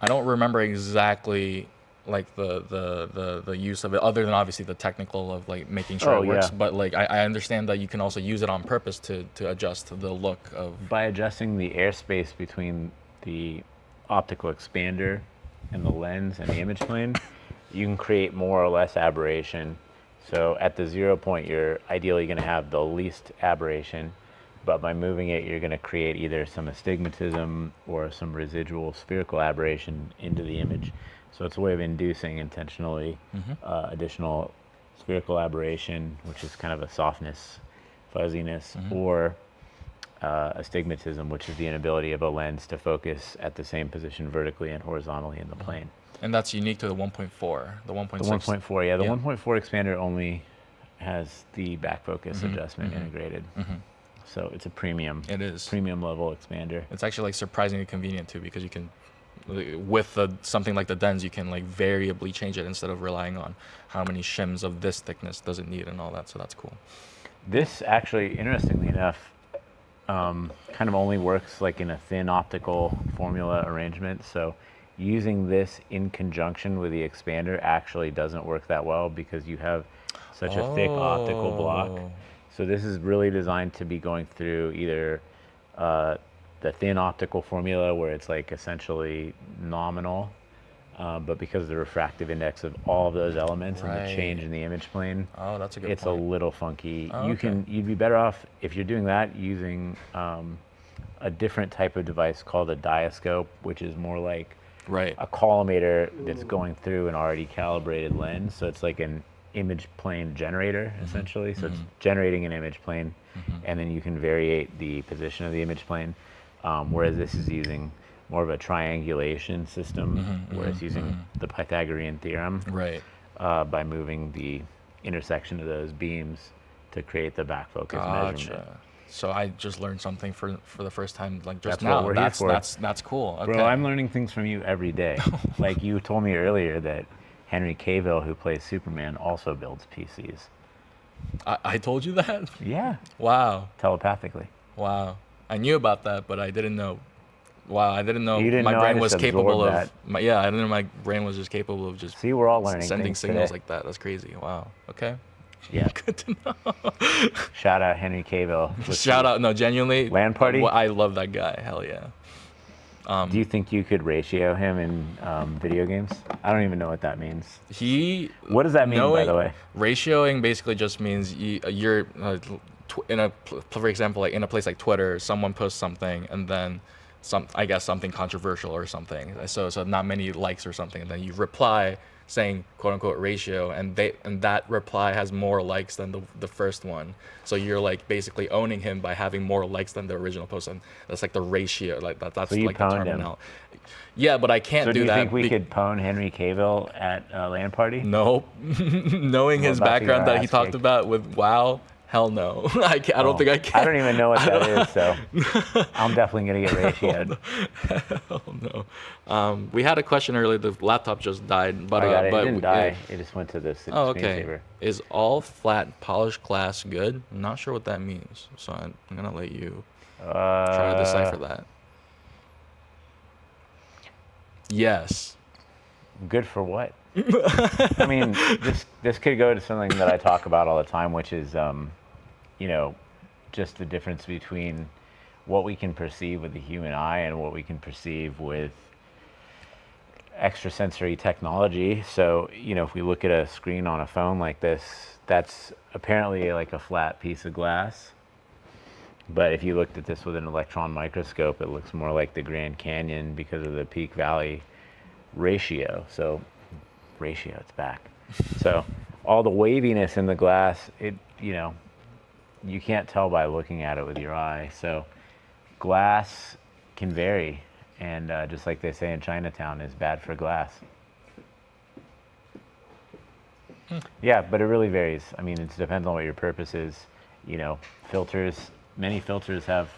don't remember exactly like the use of it, other than obviously the technical of like making sure it works. Yeah. But like I understand that you can also use it on purpose to adjust the look of. By adjusting the airspace between the optical expander and the lens and the image plane, you can create more or less aberration. So at the 0 point, you're ideally going to have the least aberration, but by moving it, you're going to create either some astigmatism or some residual spherical aberration into the image. So it's a way of inducing intentionally additional spherical aberration, which is kind of a softness, fuzziness, or astigmatism, which is the inability of a lens to focus at the same position vertically and horizontally in the plane. And that's unique to the 1.4. The 1.6. The 1.4, yeah. The 1.4 expander only has the back focus adjustment integrated. So it's a premium. It is. Premium level expander. It's actually like surprisingly convenient too, because you can, with something like the Dens, you can like variably change it instead of relying on how many shims of this thickness does it need and all that. So that's cool. This actually, interestingly enough, kind of only works like in a thin optical formula arrangement. So using this in conjunction with the expander actually doesn't work that well because you have such a thick optical block. Oh. So this is really designed to be going through either the thin optical formula where it's like essentially nominal, but because of the refractive index of all of those elements and the Right. change in the image plane, Oh, that's a good it's point. a little funky. Oh, okay. You'd be better off if you're doing that using a different type of device called a diascope, which is more like Right. a collimator that's going through an already calibrated lens. So it's like an image plane generator essentially. So it's generating an image plane, and then you can variate the position of the image plane. Whereas this is using more of a triangulation system, where it's using the Pythagorean theorem Right. by moving the intersection of those beams to create the back focus measurement. Gotcha. So I just learned something for the first time, like just That's what now. we're here for. That's cool. Okay. Bro, I'm learning things from you every day. Like you told me earlier that Henry Cavill, who plays Superman, also builds PCs. I told you that. Yeah, Wow. telepathically. Wow. I knew about that, but I didn't know. Wow, I didn't know You didn't my know I brain was just capable absorbed of. Yeah, I didn't know my brain was just capable of just See, we're all learning sending things signals today. like that. That's crazy. Wow. Okay. Yeah. Good to know. Shout out Henry Cavill. with Shout the out. No, genuinely. LAN party? I love that guy. Hell yeah. Do you think you could ratio him in video games? I don't even know what that means. He. What does that mean, by the way? Ratioing basically just means you're for example, like in a place like Twitter, someone posts something and then I guess something controversial or something. So not many likes or something, and then you reply saying quote unquote ratio, and that reply has more likes than the first one. So you're like basically owning him by having more likes than the original post, and that's like the ratio. Like that's So you like the pwned him. terminal. Yeah, but I can't So do you that. think we could pwn Henry Cavill at a LAN party? Nope. Knowing We're his about to get background our that he ass talked kicked. about with WoW, hell no. I don't think I can. I don't even know what that is, so I'm definitely gonna get ratioed. Hell no. We had a question earlier. The laptop just died, but I got it. but It didn't die. It just went to the Oh, okay. screensaver. Is all flat polished glass good? I'm not sure what that means, so I'm gonna let you try to decipher that. Yes. Good for what? I mean, this could go to something that I talk about all the time, which is, just the difference between what we can perceive with the human eye and what we can perceive with extrasensory technology. So, if we look at a screen on a phone like this, that's apparently like a flat piece of glass. But if you looked at this with an electron microscope, it looks more like the Grand Canyon because of the peak valley ratio. So ratio, it's back. So all the waviness in the glass, you can't tell by looking at it with your eye. So glass can vary, and just like they say in Chinatown, is bad for glass. Yeah, but it really varies. I mean, it depends on what your purpose is. Many filters have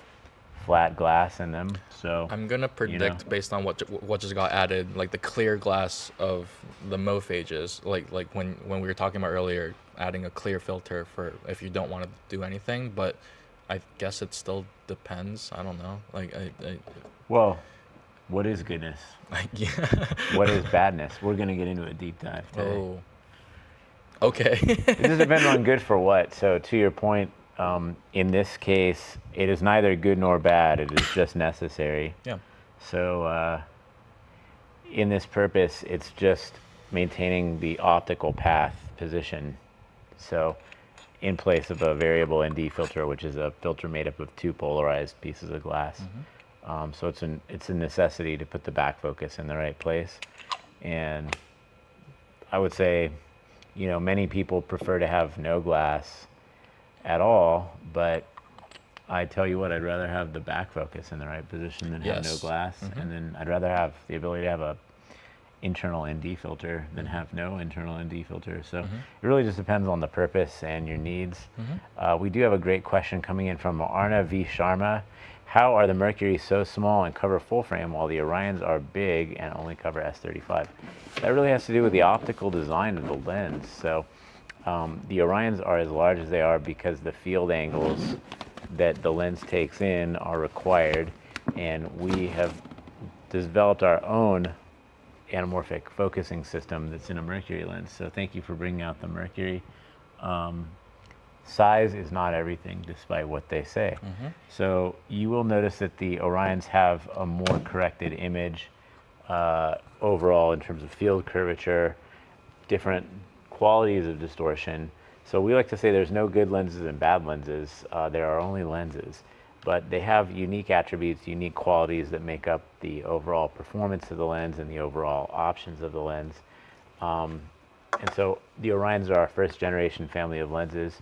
flat glass in them. So I'm gonna predict based on what just got added, like the clear glass of the mophages, like when we were talking about earlier, adding a clear filter for if you don't want to do anything. But I guess it still depends. I don't know. Like well, what is goodness? yeah. What is badness? We're gonna get into a deep dive today. Oh. Okay. It just depends on good for what. So to your point, in this case, it is neither good nor bad. It is just necessary. Yeah. So in this purpose, it's just maintaining the optical path position. So in place of a variable ND filter, which is a filter made up of two polarized pieces of glass. So it's a necessity to put the back focus in the right place. And I would say, many people prefer to have no glass at all, but I tell you what, I'd rather have the back focus in the right position than have no Yes. glass. And then I'd rather have the ability to have a internal ND filter than have no internal ND filter. So it really just depends on the purpose and your needs. We do have a great question coming in from Arna V. Sharma. How are the Mercuries so small and cover full frame while the Orions are big and only cover S35? That really has to do with the optical design of the lens. So the Orions are as large as they are because the field angles that the lens takes in are required, and we have developed our own anamorphic focusing system that's in a mercury lens. So thank you for bringing out the mercury. Size is not everything, despite what they say. So you will notice that the Orions have a more corrected image overall in terms of field curvature, different qualities of distortion. So we like to say there's no good lenses and bad lenses. There are only lenses, but they have unique attributes, unique qualities that make up the overall performance of the lens and the overall options of the lens. And so the Orions are our first generation family of lenses.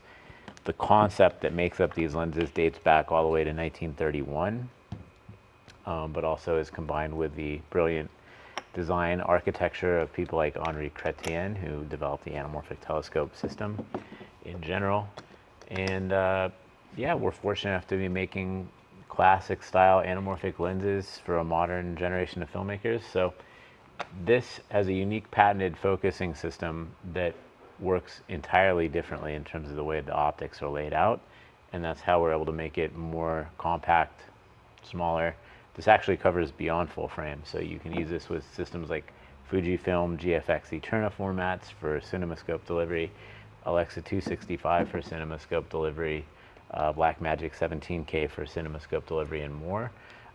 The concept that makes up these lenses dates back all the way to 1931, but also is combined with the brilliant design architecture of people like Henri Chrétien, who developed the anamorphic telescope system in general. And yeah, we're fortunate enough to be making classic style anamorphic lenses for a modern generation of filmmakers. So this has a unique patented focusing system that works entirely differently in terms of the way the optics are laid out, and that's how we're able to make it more compact, smaller. This actually covers beyond full frame, so you can use this with systems like Fujifilm GFX Eterna formats for CinemaScope delivery, Alexa 265 for CinemaScope delivery, Blackmagic 17K for CinemaScope delivery, and more.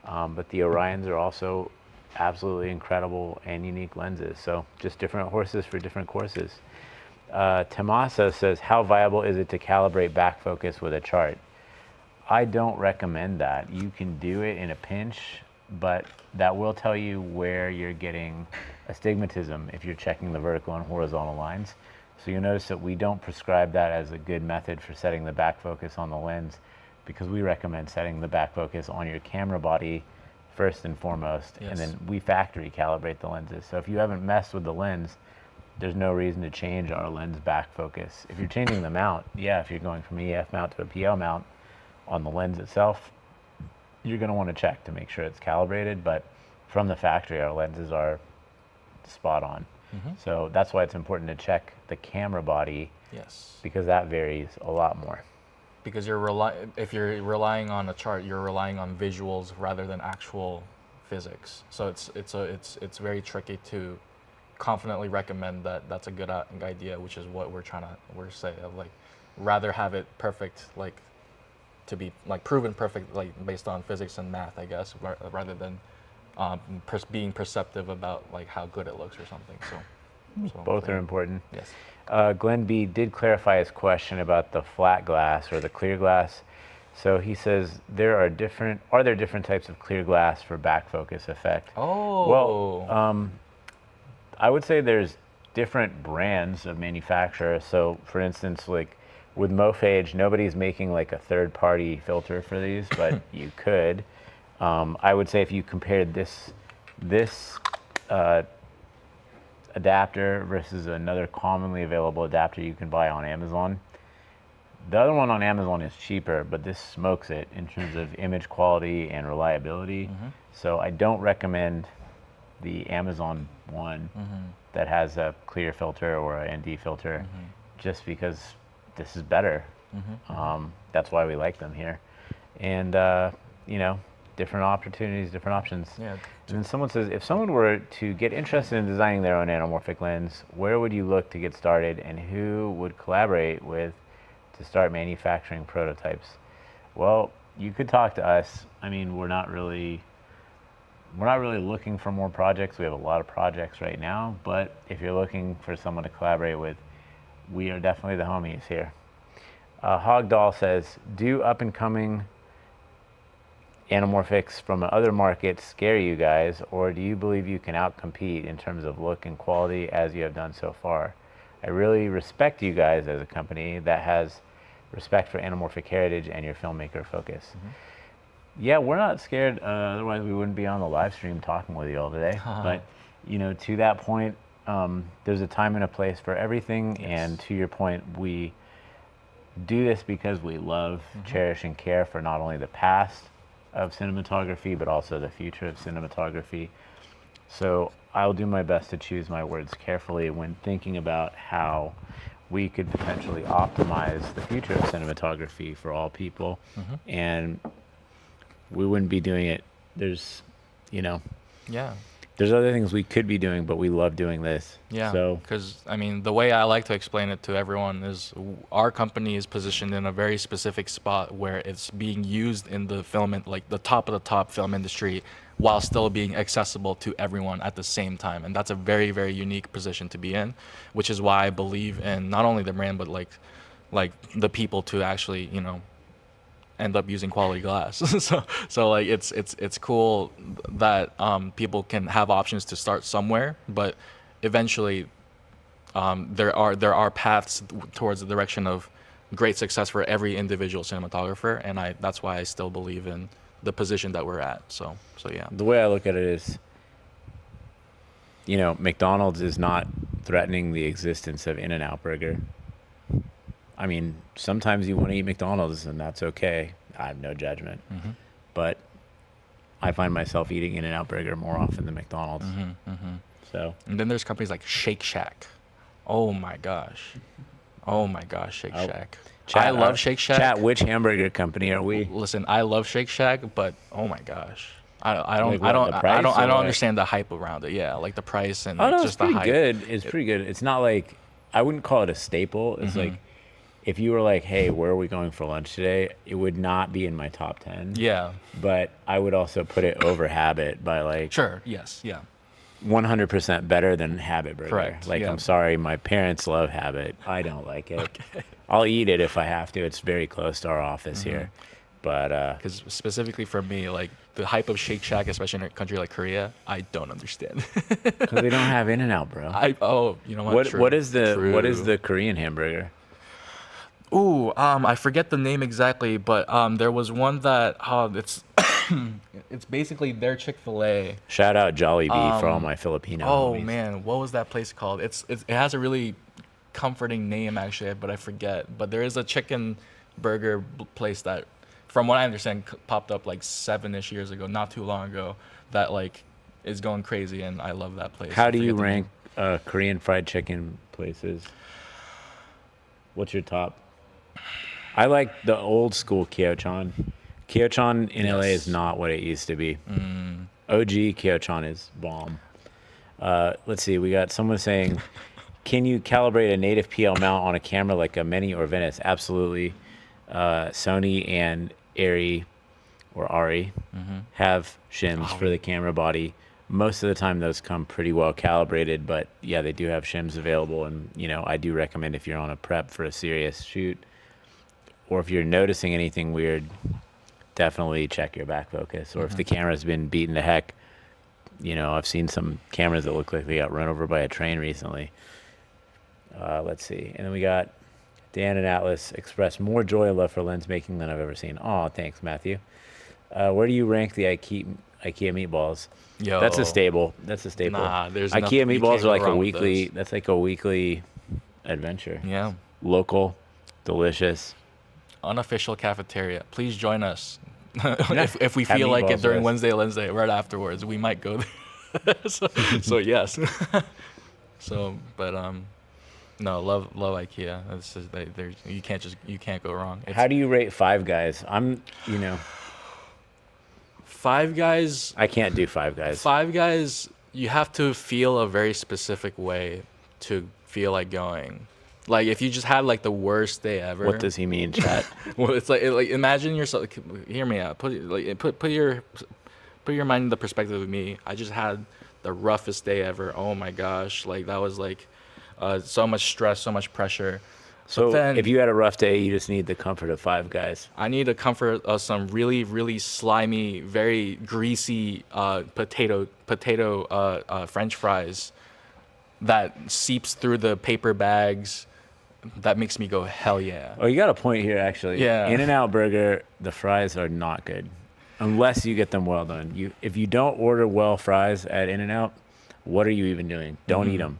But the Orions are also absolutely incredible and unique lenses, so just different horses for different courses. Tomasa says, how viable is it to calibrate back focus with a chart? I don't recommend that. You can do it in a pinch, but that will tell you where you're getting astigmatism if you're checking the vertical and horizontal lines. So you'll notice that we don't prescribe that as a good method for setting the back focus on the lens, because we recommend setting the back focus on your camera body first and foremost, and then we factory calibrate the lenses. So if you haven't messed with the lens, there's no reason to change our lens back focus. If you're changing the mount, yeah, if you're going from an EF mount to a PL mount on the lens itself, you're going to want to check to make sure it's calibrated, but from the factory, our lenses are spot on. So that's why it's important to check the camera body, because that varies a lot more. Because if you're relying on a chart, you're relying on visuals rather than actual physics. So it's very tricky to confidently recommend that that's a good idea, which is what we're saying, like rather have it perfect, like to be like proven perfect, like based on physics and math, I guess, rather than being perceptive about like how good it looks or something. So both are important. Yes. Glenn B did clarify his question about the flat glass or the clear glass. So he says, are there different types of clear glass for back focus effect? Oh. Well, I would say there's different brands of manufacturers. So for instance, like with Mophage, nobody's making like a third-party filter for these, but you could. I would say if you compared this adapter versus another commonly available adapter you can buy on Amazon, the other one on Amazon is cheaper, but this smokes it in terms of image quality and reliability. So I don't recommend the Amazon one that has a clear filter or an ND filter, just because this is better. That's why we like them here. And you know, different opportunities, different options. Yeah. And then someone says, if someone were to get interested in designing their own anamorphic lens, where would you look to get started, and who would collaborate with to start manufacturing prototypes? Well, you could talk to us. I mean, we're not really looking for more projects. We have a lot of projects right now, but if you're looking for someone to collaborate with, we are definitely the homies here. Hogdoll says, do up-and-coming anamorphics from other markets scare you guys, or do you believe you can outcompete in terms of look and quality as you have done so far? I really respect you guys as a company that has respect for anamorphic heritage and your filmmaker focus. Yeah, we're not scared. Otherwise, we wouldn't be on the live stream talking with you all today. But you know, to that point, there's a time and a place for everything. And to your point, we do this because we love, cherish, and care for not only the past of cinematography, but also the future of cinematography. So I'll do my best to choose my words carefully when thinking about how we could potentially optimize the future of cinematography for all people, and we wouldn't be doing it. There's, you know, Yeah. there's other things we could be doing, but we love doing this. Yeah, So because I mean, the way I like to explain it to everyone is our company is positioned in a very specific spot where it's being used in the film, like the top of the top film industry, while still being accessible to everyone at the same time. And that's a very, very unique position to be in, which is why I believe in not only the brand, but like the people to actually, you know, end up using quality glass. so like it's cool that people can have options to start somewhere, but eventually there are paths towards the direction of great success for every individual cinematographer, and that's why I still believe in the position that we're at. So yeah. the way I look at it is, you know, McDonald's is not threatening the existence of In-N-Out Burger. I mean, sometimes you want to eat McDonald's, and that's okay. I have no judgment. But I find myself eating In-N-Out Burger more often than McDonald's. So, And then there's companies like Shake Shack. Oh my gosh, Shake Shack. I love Shake Shack. Chat, which hamburger company are we? Listen, I love Shake Shack, but oh my gosh, I don't Like what, the price I don't or what? understand the hype around it. Yeah, like the price and Oh no, it's just the pretty hype. good. It's pretty good. It's not like, I wouldn't call it a staple. It's like, if you were like, hey, where are we going for lunch today? It would not be in my top 10. Yeah. But I would also put it over Habit by like Sure. Yes. Yeah. 100% better than Habit Burger. Correct, Like, yeah. I'm sorry, my parents love Habit. I don't like it. I'll eat it if I have to. It's very close to our office here. But Because specifically for me, like the hype of Shake Shack, especially in a country like Korea, I don't understand. because they don't have In-N-Out, bro. You know what? What True. what is True. the Korean hamburger? Ooh, I forget the name exactly, but there was one that it's it's basically their Chick-fil-A. Shout out Jollibee for all my Filipino Oh homies. man, what was that place called? It has a really comforting name actually, but I forget. But there is a chicken burger place that, from what I understand, popped up like 7-ish years ago, not too long ago. That like is going crazy, and I love that place. How I do you forget the name. rank Korean fried chicken places? What's your top? I like the old school Kyochon. Kyochon in LA is Yes. not what it used to be. OG Kyochon is bomb. Let's see. We got someone saying, can you calibrate a native PL mount on a camera like a Mini or Venice? Absolutely. Sony and Ari have shims for the camera body. Most of the time those come pretty well calibrated, but yeah, they do have shims available. And, you know, I do recommend if you're on a prep for a serious shoot, or if you're noticing anything weird, definitely check your back focus. Or if the camera's been beaten to heck, you know, I've seen some cameras that look like they got run over by a train recently. Let's see. And then we got Dan and Atlas express more joy and love for lens making than I've ever seen. Oh, thanks, Matthew. Where do you rank the IKEA meatballs? Yo. That's a staple. Nah, there's IKEA nothing- you meatballs can't are go like a wrong with weekly. those. That's like a weekly adventure. Yeah. Local, delicious. Unofficial cafeteria. Please join us. if we Have feel like it meatballs during with us. Wednesday, right afterwards, we might go there. so yes. But no, love IKEA. This is you can't go wrong. How do you rate Five Guys? Five Guys? I can't do Five Guys. Five Guys, you have to feel a very specific way to feel like going. Like if you just had like the worst day ever. What does he mean, chat? Well, it's like imagine yourself. Hear me out. Put your mind in the perspective of me. I just had the roughest day ever. Oh my gosh, like that was like so much stress, so much pressure. So then- if you had a rough day, you just need the comfort of Five Guys. I need the comfort of some really, really slimy, very greasy potato French fries that seeps through the paper bags. That makes me go, hell yeah. Oh, you got a point here, actually. Yeah. In-N-Out Burger, the fries are not good unless you get them well done. If you don't order well fries at In-N-Out, what are you even doing? Don't eat them.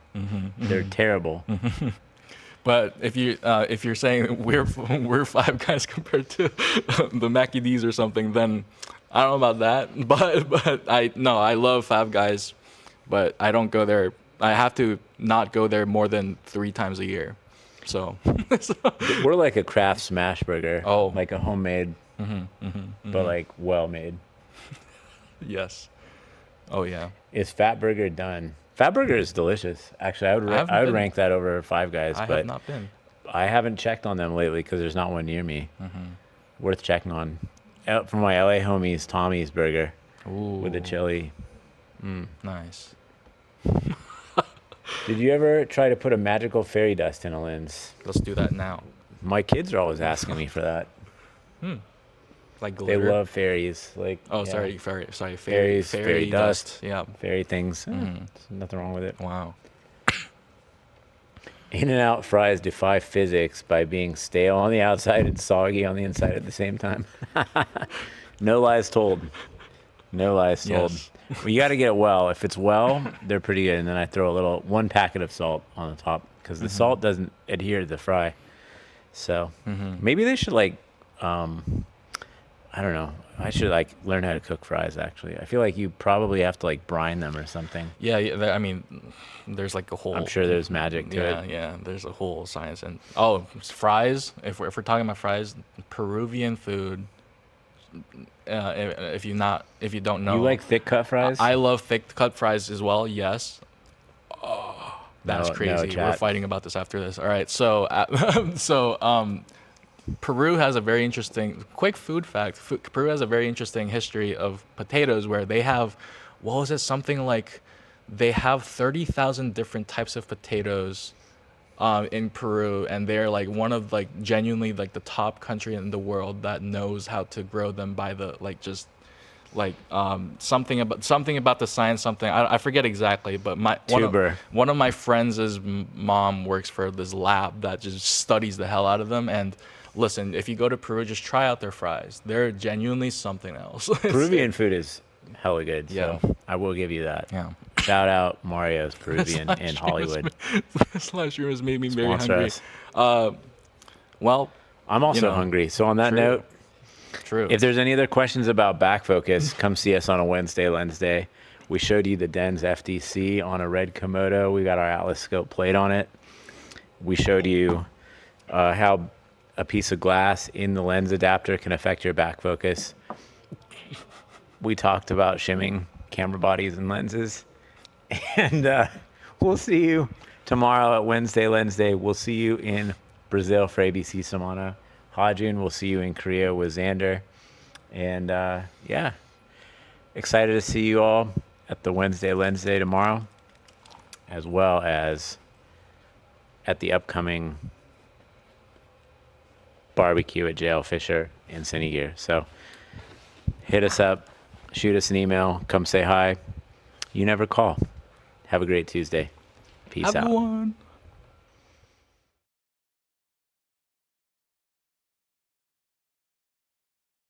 They're terrible. But if you're saying we're Five Guys compared to the Mackie D's or something, then I don't know about that. But I love Five Guys, but I don't go there. I have to not go there more than 3 times a year. So, We're like a craft smash burger. Oh. Like a homemade, but like well made. yes. Oh yeah. Is Fat Burger done? Fat Burger is delicious. Actually, haven't I would been. rank that over Five Guys, I but have not been. I haven't checked on them lately because there's not one near me. Worth checking on. Out from my LA homies, Tommy's Burger Ooh. with the chili. Nice. Did you ever try to put a magical fairy dust in a lens? Let's do that now. My kids are always asking me for that. Like They glitter. love fairies. Like Oh, yeah, sorry, Fairies, fairy dust. Yeah. fairy things. There's nothing wrong with it. Wow. In-N-Out fries defy physics by being stale on the outside and soggy on the inside at the same time. No lies told. No lies told. Yes. Well, you got to get it well. If it's well, they're pretty good. And then I throw one packet of salt on the top because the salt doesn't adhere to the fry. So maybe they should I don't know. I should learn how to cook fries. Actually, I feel like you probably have to brine them or something. Yeah, I mean, there's like a whole. I'm sure there's magic to it. Yeah. There's a whole science and fries. If we're talking about fries, Peruvian food. If you don't know, You like thick cut fries? I love thick cut fries as well. Yes. Oh, that's No, crazy. We're chat. fighting about this after this. All right. So, Peru has a very interesting quick food fact. Peru has a very interesting history of potatoes where they have, what was it? Something like they have 30,000 different types of potatoes in Peru, and they're like one of genuinely the top country in the world that knows how to grow them by the something about the science. I forget exactly, but one of my friends' mom works for this lab that just studies the hell out of them. And listen, if you go to Peru, just try out their fries. They're genuinely something else. Peruvian food is hella good. Yeah. So I will give you that. Yeah. Shout out Mario's Peruvian in Hollywood. This last year has made me very Sponsor hungry. us. Well, I'm also hungry. So on that True. note, true. if there's any other questions about back focus, come see us on a Wednesday, Lens Day. We showed you the Dens FDC on a red Komodo. We got our Atlas scope plate on it. We showed you how a piece of glass in the lens adapter can affect your back focus. We talked about shimming camera bodies and lenses. And we'll see you tomorrow at Wednesday, Lens Day. We'll see you in Brazil for ABC Samana. Hajun, we'll see you in Korea with Xander. And yeah, excited to see you all at the Wednesday, Lens Day tomorrow, as well as at the upcoming barbecue at JL Fisher in Cine Gear. So hit us up, shoot us an email, come say hi. You never call. Have a great Tuesday. Peace out. Everyone.